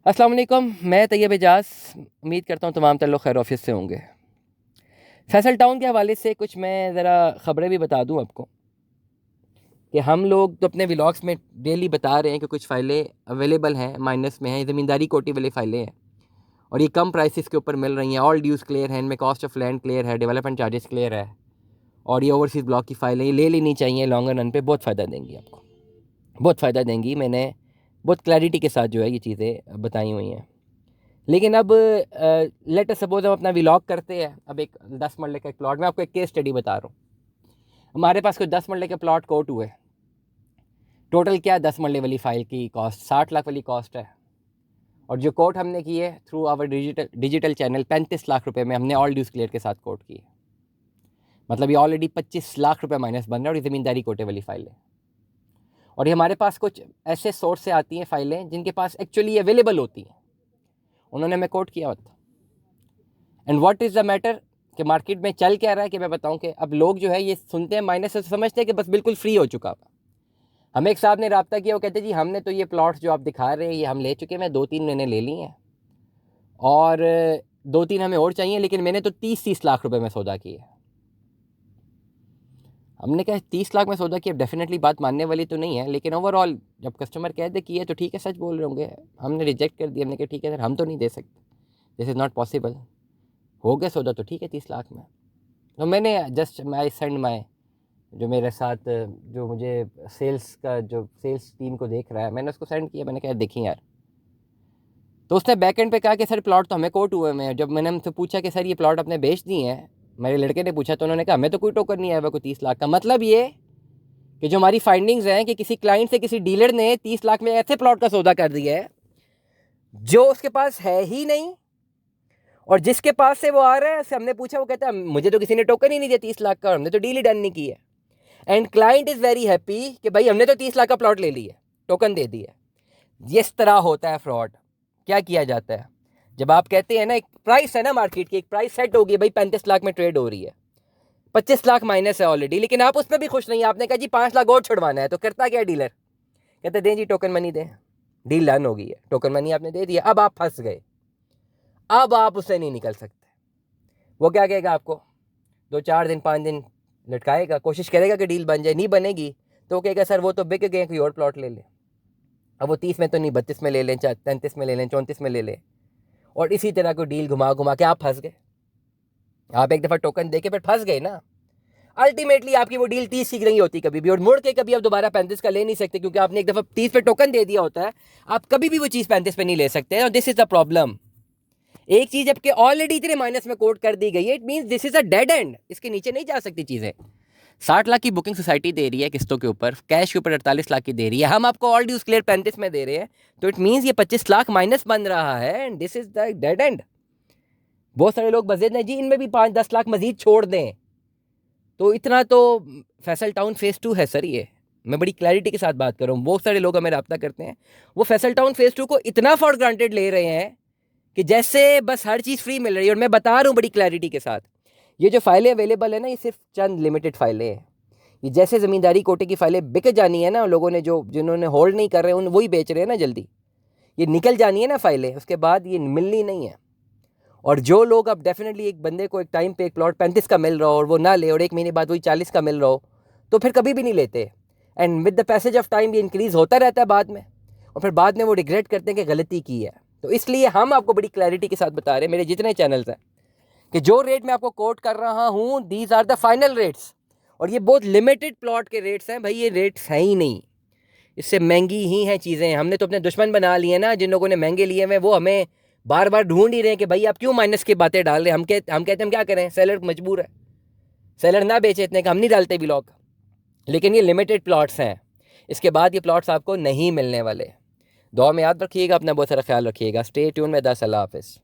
अस्सलाम वालेकुम, मैं तैयब एजाज। उम्मीद करता हूँ तमाम ताल्लुक़ खैर ऑफिस से होंगे। फैसल टाउन के हवाले से कुछ मैं ज़रा ख़बरें भी बता दूँ आपको कि हम लोग तो अपने व्लॉग्स में डेली बता रहे हैं कि कुछ फ़ाइलें अवेलेबल हैं, माइनस में हैं, ज़मींदारी कोटी वाली फ़ाइलें हैं और ये कम प्राइसेस के ऊपर मिल रही हैं। ऑल ड्यूज़ क्लियर हैं, इनमें कॉस्ट ऑफ लैंड क्लियर है, डेवलपमेंट चार्जेस क्लियर है और ये ओवरसीज़ ब्लॉक की फ़ाइलें ये ले लेनी चाहिए। लॉन्गर रन पे बहुत फ़ायदा देंगी आपको, बहुत फ़ायदा देंगी। मैंने बहुत क्लैरिटी के साथ जो है ये चीज़ें बताई हुई हैं। लेकिन अब लेट अस सपोज हम अपना व्लॉग करते हैं। अब एक 10 मरले का एक प्लॉट, मैं आपको एक केस स्टडी बता रहा हूँ। हमारे पास कुछ 10 मरले के प्लॉट कोट हुए। टोटल क्या 10 मरले वाली फ़ाइल की कॉस्ट 60 लाख वाली कॉस्ट है और जो कोट हमने की है through our digital channel 35 lakh रुपए में हमने ऑल ड्यूज़ क्लियर के साथ कोट की है। मतलब ये ऑलरेडी 25 लाख रुपए माइनस बन रहा है और ये ज़मींदारी कोटे वाली फ़ाइल है। और ये हमारे पास कुछ ऐसे सोर्स से आती हैं फ़ाइलें जिनके पास एक्चुअली अवेलेबल होती हैं, उन्होंने हमें कोट किया होता। And what is the matter कि मार्केट में चल क्या रहा है कि मैं बताऊं कि अब लोग जो है ये सुनते हैं माइनस से समझते हैं कि बस बिल्कुल फ्री हो चुका। हमें एक साहब ने रब्ता किया, वो कहते जी हमने तो ये प्लॉट्स जो आप दिखा रहे हैं ये हम ले चुके हैं, 2-3 मैंने ले ली हैं और 2-3 हमें और चाहिए, लेकिन मैंने तो 30-30 लाख रुपए में सौदा किया। हमने कहा 30 लाख में सौदा किया, डेफिनेटली बात मानने वाली तो नहीं है, लेकिन ओवरऑल जब कस्टमर कह दे कि ये तो ठीक है, सच बोल रहे होंगे। हमने रिजेक्ट कर दिया, हमने कहा ठीक है सर हम तो नहीं दे सकते, दिस इज़ नॉट पॉसिबल। हो गया सौदा तो ठीक है 30 लाख में। तो मैंने जस्ट माई सेंड माई जो मेरे साथ जो मुझे सेल्स का जो सेल्स टीम को देख रहा है, मैंने उसको सेंड किया। मैंने कहा देखिए यार, तो उसने बैक एंड पे कहा कि सर प्लॉट तो हमें कोट हुए में। जब मैंने उनसे पूछा कि सर ये प्लॉट आपने बेच दिए हैं, मेरे लड़के ने पूछा, तो उन्होंने कहा हमें तो कोई टोकन नहीं आया हुआ कोई 30 लाख का। मतलब ये कि जो हमारी फाइंडिंग्स हैं कि किसी क्लाइंट से किसी डीलर ने 30 लाख में ऐसे प्लॉट का सौदा कर दिया है जो उसके पास है ही नहीं, और जिसके पास से वो आ रहा है उससे हमने पूछा, वो कहता है मुझे तो किसी ने टोकन ही नहीं दिया 30 लाख का और हमने तो डील ही डन नहीं की है। And client is very happy कि भाई हमने तो 30 लाख का प्लॉट ले लिया, टोकन दे दिया। इस तरह होता है फ्रॉड। क्या किया जाता है, जब आप कहते हैं ना एक प्राइस है ना मार्केट की, एक प्राइस सेट होगी भाई 35 लाख में ट्रेड हो रही है, 25 लाख माइनस है ऑलरेडी, लेकिन आप उसमें भी खुश नहीं है। आपने कहा जी 5 लाख और छुड़वाना है, तो करता क्या डीलर, कहते दें जी टोकन मनी दें, डील डन हो गई है, टोकन मनी आपने दे दिया। अब आप फंस गए, अब आप उससे नहीं निकल सकते। वो क्या कहेगा आपको, 2-4 दिन 5 दिन लटकाएगा, कोशिश करेगा कि डील बन जाए, नहीं बनेगी तो कहेगा सर वो तो बिक गए, कोई और प्लॉट ले ले। अब वो 30 में तो नहीं, 32 में ले लें, 33 में ले लें, 34 में ले लें, और इसी तरह को डील घुमा घुमा के आप फंस गए। आप एक दफ़ा टोकन दे के फिर फंस गए ना। अल्टीमेटली आपकी वो डील 30 की नहीं होती कभी भी, और मुड़ के कभी आप दोबारा 35 का ले नहीं सकते, क्योंकि आपने एक दफ़ा 30 पे टोकन दे दिया होता है। आप कभी भी वो चीज़ 35 पे नहीं ले सकते हैं, और दिस इज़ द प्रॉब्लम। एक चीज़ जबकि ऑलरेडी इतने माइनस में कोट कर दी गई है, it means this is a dead and, इसके नीचे नहीं जा सकती चीज़ें। 60 लाख की बुकिंग सोसाइटी दे रही है किस्तों के ऊपर, कैश के ऊपर 48 लाख की दे रही है, हम आपको ऑल ड्यूज क्लियर 35 में दे रहे हैं, तो इट मीन्स ये 25 लाख माइनस बन रहा है, and this is the dead and. बहुत सारे लोग बजेट हैं जी इनमें भी 5-10 लाख मजीद छोड़ दें, तो इतना तो फैसल टाउन फेज़ 2 है सर। ये मैं बड़ी क्लैरिटी के साथ बात कर रहा हूँ। बहुत सारे लोग हमें रब्ता करते हैं, वो फैसल टाउन फेज़ 2 को इतना फॉर ग्रांटेड ले रहे हैं कि जैसे बस हर चीज़ फ्री मिल रही है। और मैं बता रहा हूँ बड़ी क्लैरिटी के साथ, ये जो फाइलें अवेलेबल है ना, ये सिर्फ चंद लिमिटेड फाइलें हैं। ये जैसे ज़मींदारी कोटे की फाइलें बिक जानी है ना, लोगों ने जिन्होंने होल्ड नहीं कर रहे हैं उन वही बेच रहे हैं ना, जल्दी ये निकल जानी है ना फाइलें, उसके बाद ये मिलनी नहीं है। और जो लोग अब डेफिनेटली एक बंदे को एक टाइम पे एक प्लॉट 35 का मिल रहा हो और वो ना ले, और 1 महीने बाद वही 40 का मिल रहा हो, तो फिर कभी भी नहीं लेते। And with the passage of time ये इंक्रीज़ होता रहता है बाद में, और फिर बाद में वो रिग्रेट करते हैं कि गलती की है। तो इसलिए हम आपको बड़ी क्लैरिटी के साथ बता रहे हैं, मेरे जितने चैनल्स हैं, कि जो रेट मैं आपको कोट कर रहा हूँ these are the final rates, और ये बहुत लिमिटेड प्लॉट के रेट्स हैं भाई, ये रेट्स हैं ही नहीं, इससे महंगी ही हैं चीज़ें। हमने तो अपने दुश्मन बना लिए ना, जिन लोगों ने महंगे लिए हुए वो हमें बार बार ढूंढ ही रहे हैं कि भाई आप क्यों माइनस की बातें डाल रहे हैं। हम कहते हैं हम क्या करें, सेलर मजबूर है, सेलर ना बेचे इतने का हम नहीं डालते ब्लॉग। लेकिन ये लिमिटेड प्लॉट्स हैं, इसके बाद ये प्लॉट्स आपको नहीं मिलने वाले। दुआ में याद रखिएगा, अपना बहुत सारा ख्याल रखिएगा। स्टे ट्यून में 10 अल्लाह हाफिज़।